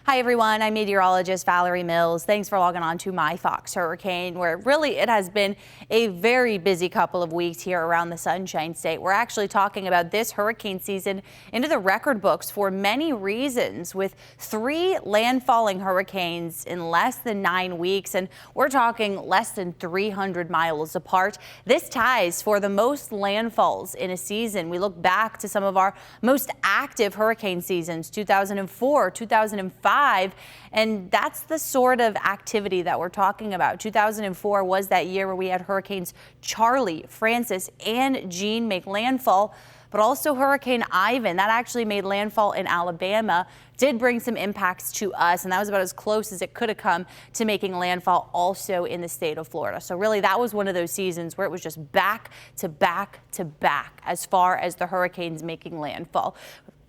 Hi everyone, I'm meteorologist Valerie Mills. Thanks for logging on to My Fox Hurricane, where really it has been a very busy couple of weeks here around the Sunshine State. We're actually talking about this hurricane season into the record books for many reasons, with 3 landfalling hurricanes in less than 9 weeks, and we're talking less than 300 miles apart. This ties for the most landfalls in a season. We look back to some of our most active hurricane seasons, 2004, 2005. And that's the sort of activity that we're talking about. 2004 was that year where we had hurricanes Charlie, Francis, and Jean make landfall, but also Hurricane Ivan that actually made landfall in Alabama did bring some impacts to us, and that was about as close as it could have come to making landfall also in the state of Florida. So really that was one of those seasons where it was just back to back to back as far as the hurricanes making landfall.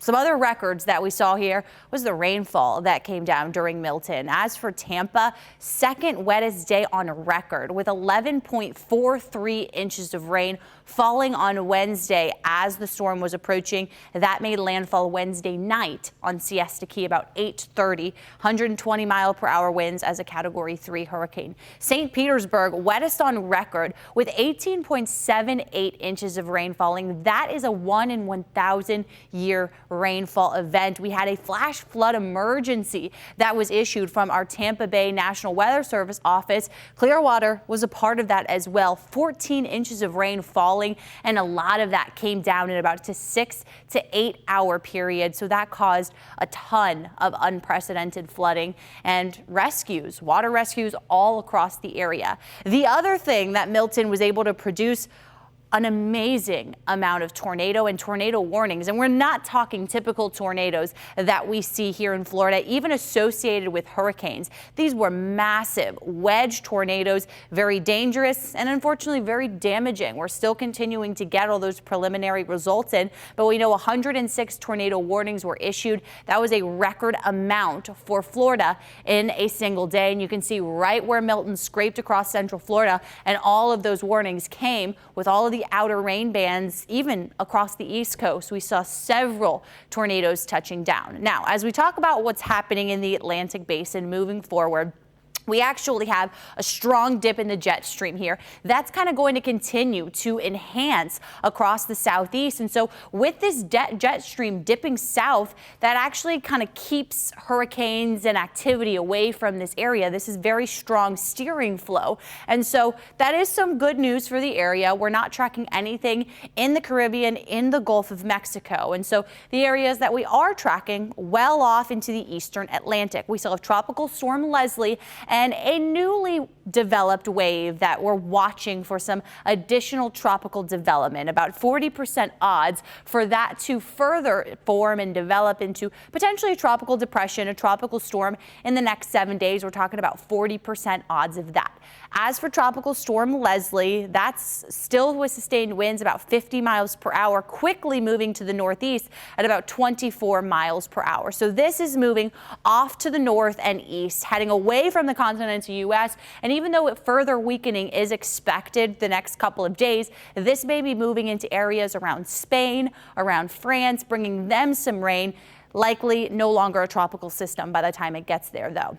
Some other records that we saw here was the rainfall that came down during Milton. As for Tampa, second wettest day on record with 11.43 inches of rain falling on Wednesday as the storm was approaching. That made landfall Wednesday night on Siesta Key about 8:30, 120 mile per hour winds as a Category 3 hurricane. St. Petersburg, wettest on record with 18.78 inches of rain falling. That is a 1 in 1,000 year rainfall event. We had a flash flood emergency that was issued from our Tampa Bay National Weather Service office. Clearwater was a part of that as well. 14 inches of rain falling, and a lot of that came down in about a 6 to 8 hour period. So that caused a ton of unprecedented flooding and rescues, water rescues all across the area. The other thing that Milton was able to produce, an amazing amount of tornado and tornado warnings. And we're not talking typical tornadoes that we see here in Florida, even associated with hurricanes. These were massive wedge tornadoes, very dangerous and unfortunately very damaging. We're still continuing to get all those preliminary results in, but we know 106 tornado warnings were issued. That was a record amount for Florida in a single day. And you can see right where Milton scraped across central Florida, and all of those warnings came with all of the outer rain bands, even across the East Coast. We saw several tornadoes touching down. Now, as we talk about what's happening in the Atlantic Basin moving forward, we actually have a strong dip in the jet stream here. That's kind of going to continue to enhance across the southeast. And so with this jet stream dipping south, that actually kind of keeps hurricanes and activity away from this area. This is very strong steering flow. And so that is some good news for the area. We're not tracking anything in the Caribbean, in the Gulf of Mexico. And so the areas that we are tracking well off into the eastern Atlantic. We still have Tropical Storm Leslie and a newly developed wave that we're watching for some additional tropical development. About 40% odds for that to further form and develop into potentially a tropical depression, a tropical storm in the next 7 days. We're talking about 40% odds of that. As for Tropical Storm Leslie, that's still with sustained winds about 50 miles per hour, quickly moving to the northeast at about 24 miles per hour. So this is moving off to the north and east, heading away from the continental U.S. And even though further weakening is expected the next couple of days, this may be moving into areas around Spain, around France, bringing them some rain. Likely no longer a tropical system by the time it gets there, though.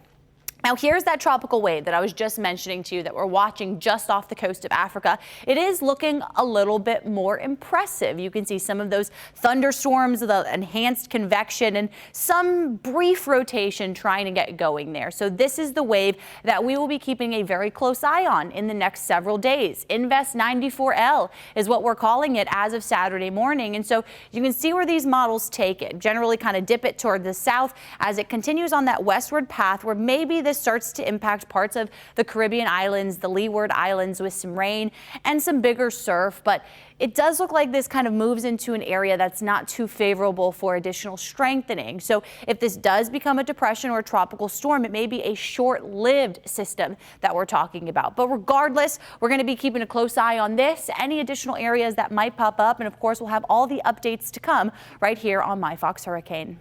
Now, here's that tropical wave that I was just mentioning to you that we're watching just off the coast of Africa. It is looking a little bit more impressive. You can see some of those thunderstorms, the enhanced convection, and some brief rotation trying to get going there. So this is the wave that we will be keeping a very close eye on in the next several days. Invest 94L is what we're calling it as of Saturday morning. And so you can see where these models take it. Generally kind of dip it toward the south as it continues on that westward path where maybe this starts to impact parts of the Caribbean islands, the Leeward Islands, with some rain and some bigger surf. But it does look like this kind of moves into an area that's not too favorable for additional strengthening. So if this does become a depression or a tropical storm, it may be a short-lived system that we're talking about. But regardless, we're going to be keeping a close eye on this, any additional areas that might pop up. And of course, we'll have all the updates to come right here on My Fox Hurricane.